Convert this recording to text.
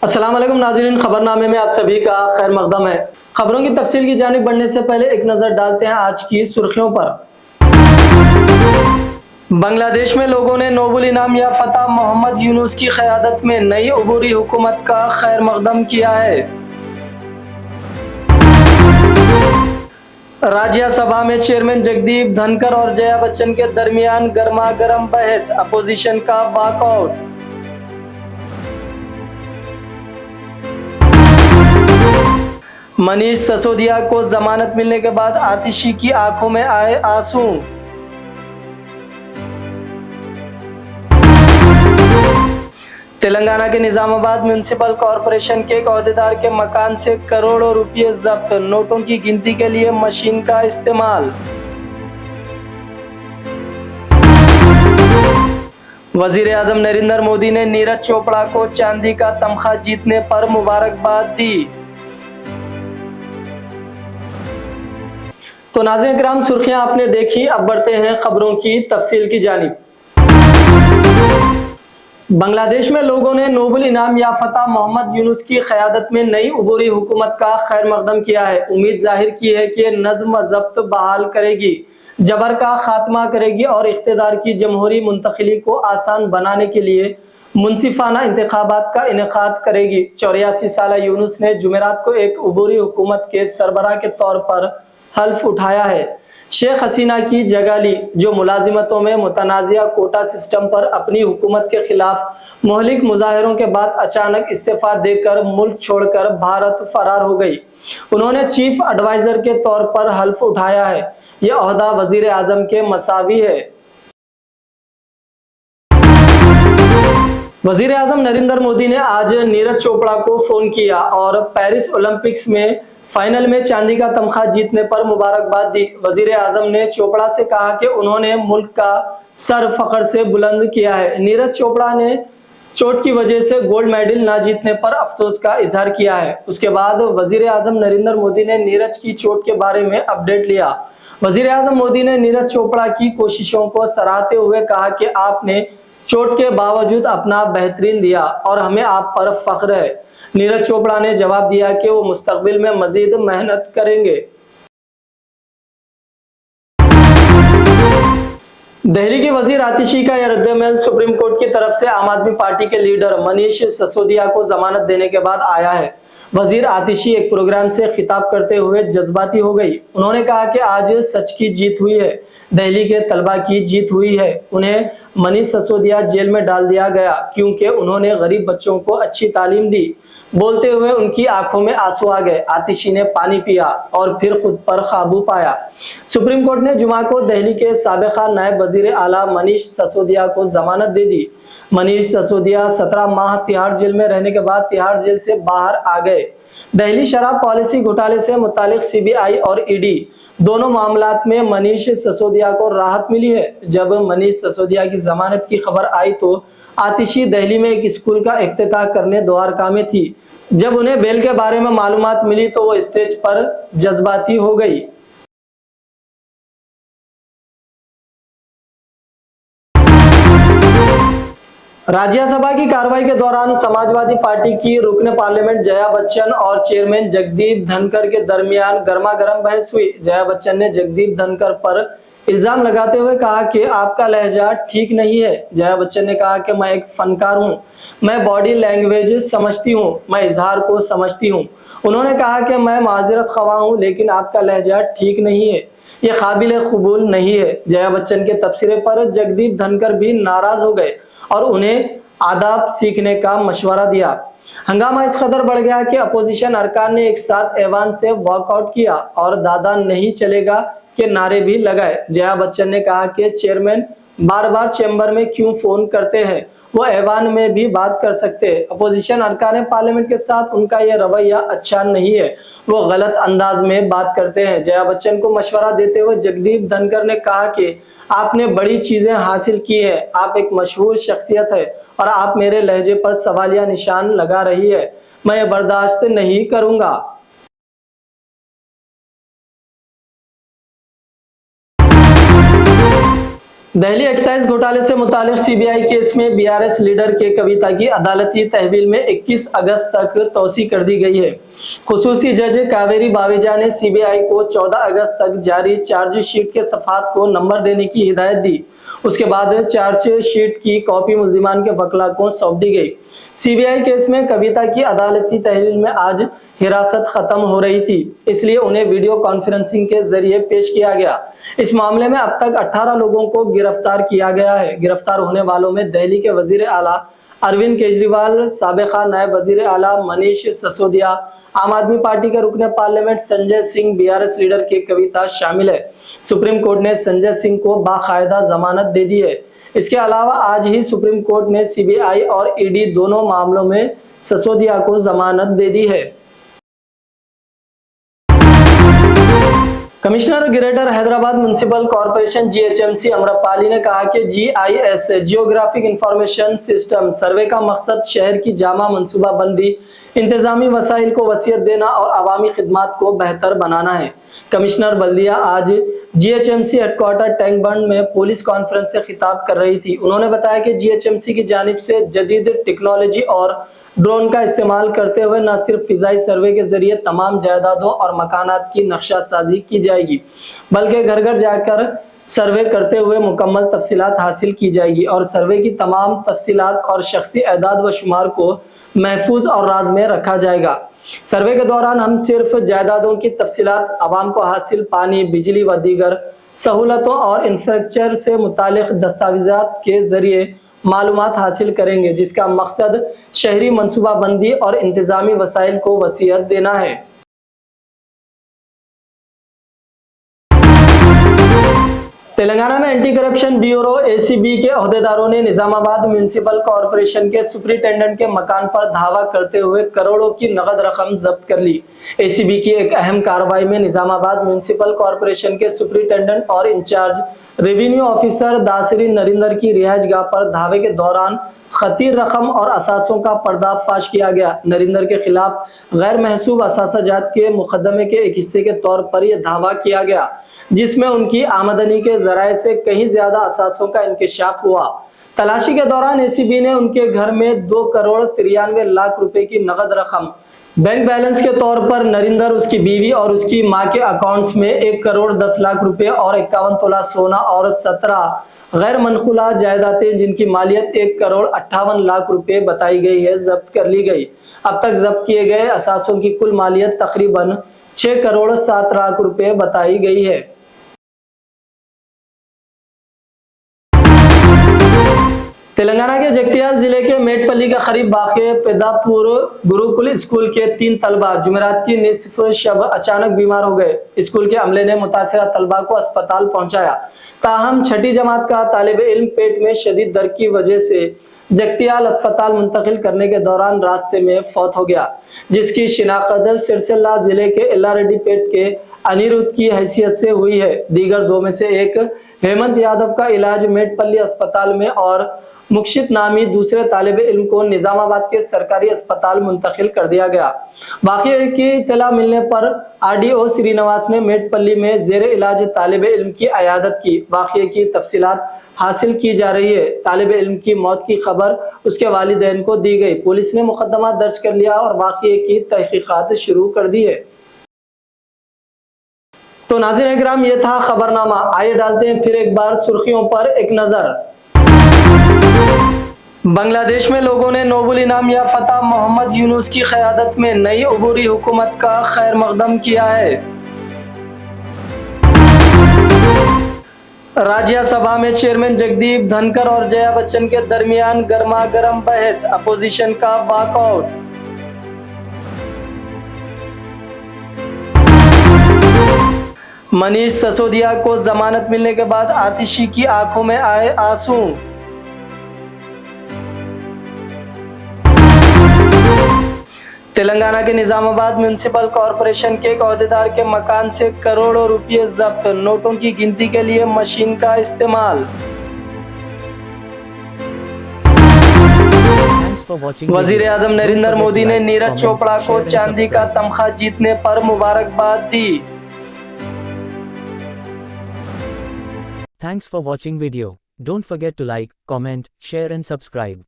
अस्सलाम वालेकुम नाज़रीन, खबरनामे में आप सभी का खैर मकदम है। खबरों की तफसील की जानिब बढ़ने से पहले एक नजर डालते हैं आज की सुर्खियों पर। बांग्लादेश में लोगों ने नोबेल इनाम याफ्ता मोहम्मद यूनुस की क़यादत में नई अबूरी हुकूमत का खैर मकदम किया है। राज्यसभा में चेयरमैन जगदीप धनकर और जया बच्चन के दरमियान गर्मा गर्म बहस, अपोजिशन का वॉकआउट। मनीष सिसोदिया को जमानत मिलने के बाद आतिशी की आंखों में आए आंसू। तेलंगाना के निजामाबाद म्युनिसिपल कॉरपोरेशन के एक अहदेदार के मकान से करोड़ों रुपए जब्त, नोटों की गिनती के लिए मशीन का इस्तेमाल। वजीर आजम नरेंद्र मोदी ने नीरज चोपड़ा को चांदी का तमगा जीतने पर मुबारकबाद दी। तो नाज़रीन किराम, सुर्खियां आपने देखी, अब बढ़ते हैं खबरों की तफसील की जानिब। बांग्लादेश में लोगों ने नोबेल इनाम याफ्ता मोहम्मद यूनुस की क़यादत में नई अबूरी हुकूमत का खैर मकदम किया है। उम्मीद जाहिर की है कि नज़्म ज़ब्त बहाल करेगी, जबर का खात्मा करेगी और इख्तिदार की जमहूरी मुंतकिली को आसान बनाने के लिए मुनसिफाना इंतखाबात का इनेकाद करेगी। 84 साला यूनुस ने जुमेरात को एक अबूरी हुकूमत के सरबराह के तौर पर हल्फ उठाया है। शेख हसीना की जगह ली, जो मुलाजिमतों में मुतनाज़िया कोटा सिस्टम पर अपनी हुकूमत के खिलाफ मुहलिक मुजाहिरों के बाद अचानक इस्तीफा देकर मुल्क छोड़कर भारत फरार हो गई। उन्होंने चीफ एडवाइजर के तौर पर हल्फ उठाया है। यह ओहदा वजीर आजम के मसावी है। वजीर आजम नरेंद्र मोदी ने आज नीरज चोपड़ा को फोन किया और पेरिस ओलंपिक्स में फाइनल में चांदी का तमगा जीतने पर मुबारकबाद दी। वजीर आजम ने चोपड़ा से कहा कि उन्होंने मुल्क का सर फख्र से बुलंद किया है। नीरज चोपड़ा ने चोट की वजह से गोल्ड मेडल ना जीतने पर अफसोस का इजहार किया है। उसके बाद वजीर आजम नरेंद्र मोदी ने नीरज की चोट के बारे में अपडेट लिया। वजीर आजम मोदी ने नीरज चोपड़ा की कोशिशों को सराहते हुए कहा कि आपने चोट के बावजूद अपना बेहतरीन दिया और हमें आप पर फख्र है। नीरज चोपड़ा ने जवाब दिया कि वो मुस्तकबिल में मजीद मेहनत करेंगे। दिल्ली के वजीर आतिशी का यह रद्द-ए-अमल सुप्रीम कोर्ट की तरफ से आम आदमी पार्टी के लीडर मनीष सिसोदिया को जमानत देने के बाद आया है। वजीर आतिशी एक प्रोग्राम से खिताब करते हुए जज्बाती हो गई। उन्होंने कहा कि आज सच की जीत हुई है, दिल्ली के तलबा की जीत हुई है। उन्हें मनीष सिसोदिया जेल में डाल दिया गया क्योंकि उन्होंने गरीब बच्चों को अच्छी तालीम दी। बोलते हुए उनकी आंखों में आंसू आ गए। आतिशी ने पानी पिया और फिर खुद पर काबू पाया। सुप्रीम कोर्ट ने जुमा को दिल्ली के साबिका नायब वजीर आला मनीष सिसोदिया को जमानत दे दी। मनीष सिसोदिया 17 माह तिहाड़ जेल में रहने के बाद तिहाड़ जेल से बाहर आ गए। दिल्ली शराब पॉलिसी घोटाले से मुतालिक सीबीआई और ईडी दोनों मामलात में मनीष सिसोदिया को राहत मिली है। जब मनीष सिसोदिया की जमानत की खबर आई तो आतिशी दिल्ली में एक स्कूल का इफ्तिताह करने द्वारका में थी। जब उन्हें बेल के बारे में मालूमात मिली तो वो स्टेज पर जज्बाती हो गई। राज्यसभा की कार्रवाई के दौरान समाजवादी पार्टी की रुकन पार्लियामेंट जया बच्चन और चेयरमैन जगदीप धनकर के दरमियान गर्मागर्म बहस हुई। जया बच्चन ने जगदीप धनकर पर इल्जाम लगाते हुए कहा कि आपका लहजा ठीक नहीं है। जया बच्चन ने कहा कि मैं एक फनकार हूं, मैं बॉडी लैंग्वेज समझती हूं, मैं इजहार को समझती हूं। उन्होंने कहा कि मैं माजरत ख्वाह हूं, लेकिन आपका लहजा ठीक नहीं है, ये काबिल कबूल नहीं है। जया बच्चन के तबसरे पर जगदीप धनकर भी नाराज हो गए और उन्हें आदाब सीखने का मशवरा दिया। हंगामा इस कदर बढ़ गया कि अपोजिशन अरकान ने एक साथ ऐवान से वॉकआउट किया और दादा नहीं चलेगा के नारे भी लगाए। जया बच्चन ने कहा कि चेयरमैन बार बार चैम्बर में क्यों फोन करते हैं, वो ऐवान में भी बात कर सकते हैं। अपोजिशन अरकान पार्लियामेंट के साथ उनका यह रवैया अच्छा नहीं है, वो गलत अंदाज में बात करते हैं। जया बच्चन को मशवरा देते हुए जगदीप धनकर ने कहा कि आपने बड़ी चीजें हासिल की है, आप एक मशहूर शख्सियत है और आप मेरे लहजे पर सवालिया निशान लगा रही है, मैं ये बर्दाश्त नहीं करूंगा। दिल्ली एक्साइज घोटाले से मुतालिक सीबीआई केस में बीआरएस लीडर के कविता की अदालती तहवील में 21 अगस्त तक तौसी कर दी गई है। खुसूसी जज कावेरी बावेजा ने सीबीआई को 14 अगस्त तक जारी चार्जशीट के सफात को नंबर देने की हिदायत दी। उसके बाद चार्जशीट की कॉपी मुल्जिमान के वकला को सौंप दी गई। सीबीआई केस में कविता की अदालती तहवील में आज हिरासत खत्म हो रही थी, इसलिए उन्हें वीडियो कॉन्फ्रेंसिंग के जरिए पेश किया गया। इस मामले में अब तक 18 लोगों को गिरफ्तार किया गया है। गिरफ्तार होने वालों में दिल्ली के वजीर आला अरविंद केजरीवाल, साबिका नायब वजीर आला मनीष सिसोदिया, आम आदमी पार्टी के रुकने parliament Sanjay Singh, BRS leader के कविता शामिल है। सुप्रीम कोर्ट ने संजय सिंह को बाकायदा जमानत दे दी है। इसके अलावा आज ही सुप्रीम कोर्ट ने सीबीआई और ईडी दोनों मामलों में सिसोदिया को जमानत दे दी है। Commissioner greater Hyderabad municipal corporation GHMC Amrapali ने कहा कि जीआईएस जियोग्राफिक इंफॉर्मेशन सिस्टम सर्वे का मकसद शहर की जामा मनसूबाबंदी, इंतजामी वसाइल को वसीयत देना और अवामी खिदमात को बेहतर बनाना है। कमिश्नर बल्दिया आज जीएचएमसी हेडक्वार्टर टैंक बंड में पुलिस कॉन्फ्रेंस से खिताब कर रही थी। उन्होंने बताया कि जीएचएमसी की जानिब से जदीद टेक्नोलॉजी और ड्रोन का इस्तेमाल करते हुए न सिर्फ फिजाई सर्वे के जरिए तमाम जायदादों और मकानात की नक्शासाजी की जाएगी, बल्कि घर घर जाकर सर्वे करते हुए मुकम्मल तफसीलात हासिल की जाएगी और सर्वे की तमाम तफसीलात और शख्सी एदाद व शुमार को महफूज और राज में रखा जाएगा। सर्वे के दौरान हम सिर्फ जायदादों की तफसीलात, आवाम को हासिल पानी, बिजली व दीगर सहूलतों और इंफ्रास्ट्रक्चर से मुतालिक दस्तावेजात के जरिए मालूमात हासिल करेंगे, जिसका मकसद शहरी मनसूबाबंदी और इंतजामी वसाइल को वसीयत देना है। तेलंगाना में एंटी करप्शन ब्यूरो एसीबी के अहदेदारों ने निजामाबाद म्युनिसिपल कॉरपोरेशन के सुपरिटेंडेंट के मकान पर धावा करते हुए करोड़ों की नगद रकम जब्त कर ली। एसीबी की एक अहम कार्रवाई में निजामाबाद म्युनिसिपल कॉरपोरेशन के सुपरिटेंडेंट और incharge revenue officer Dasari Narinder की रिहायशगाह पर धावे के दौरान खतीर रकम और असासों का पर्दाफाश किया गया। नरिंदर के खिलाफ गैर महसूब असासाजात के मुकदमे के एक हिस्से के तौर पर यह दावा किया गया, जिसमें उनकी आमदनी के जराये से कहीं ज्यादा असासों का इंकशाफ हुआ। तलाशी के दौरान एसीबी ने उनके घर में 2 करोड़ 93 लाख रुपए की नगद रकम बैंक बैलेंस के तौर पर नरिंदर, उसकी बीवी और उसकी मां के अकाउंट्स में 1 करोड़ 10 लाख रुपए और 51 तोला सोना और 17 गैर मनकुला जायदादें जिनकी मालियत 1 करोड़ 58 लाख रुपए बताई गई है, जब्त कर ली गई। अब तक जब्त किए गए असासों की कुल मालियत तकरीबन 6 करोड़ 7 लाख रुपए बताई गई है। तेलंगाना के जगतियाल जिले के मेटपल्ली के करीब वाक़े पेदापुर गुरुकुल स्कूल के 3 तलबा जुमेरात की निसफ शब अचानक बीमार हो गए। स्कूल के अमले ने मुतासिरा तलबा को अस्पताल पहुंचाया, ताहम छठी जमात का तालिब इल्म पेट में शदीद दर्द की वजह से जगतियाल अस्पताल मुंतकिल करने के दौरान रास्ते में फौत हो गया, जिसकी शिनाख्त सिरसिल्ला जिले के एल्लारेड्डी पेट के अनिरुद्ध की हैसियत से हुई है। दीगर 2 में से एक हेमंत यादव का इलाज मेटपल्ली अस्पताल में और मुक्षित नामी दूसरे तालिब इल्म को निजामाबाद के सरकारी अस्पताल मुंतकिल कर दिया गया। वाक़े की इत्तला मिलने पर आरडीओ श्रीनिवास ने मेटपल्ली में जेर इलाज तालिब इल्म की अयादत की। वाक़े की तफसीलात हासिल की जा रही है। तालिब इल्म की मौत की खबर उसके वालिदैन को दी गई। पुलिस ने मुकदमा दर्ज कर लिया और वाक़े की तहकीकात शुरू कर दी है। तो नाज़रीन इकराम, ये था खबरनामा। आइए डालते हैं फिर एक बार सुर्खियों पर एक नजर। बांग्लादेश में लोगों ने नोबेल इनाम याफ्ता मोहम्मद यूनुस की क़यादत में नई उबूरी हुकूमत का खैर मकदम किया है। राज्यसभा में चेयरमैन जगदीप धनकर और जया बच्चन के दरमियान गर्मा गर्म बहस, अपोजिशन का वॉकआउट। मनीष सिसोदिया को जमानत मिलने के बाद आतिशी की आंखों में आए आंसू। तेलंगाना के निजामाबाद म्युनिसिपल कॉरपोरेशन के एक अहदेदार के मकान से करोड़ों रुपए जब्त, नोटों की गिनती के लिए मशीन का इस्तेमाल। वजीर आजम नरेंद्र मोदी ने नीरज चोपड़ा को चांदी का तमगा जीतने पर मुबारकबाद दी। Thanks for watching video. Don't forget to like, comment, share and subscribe.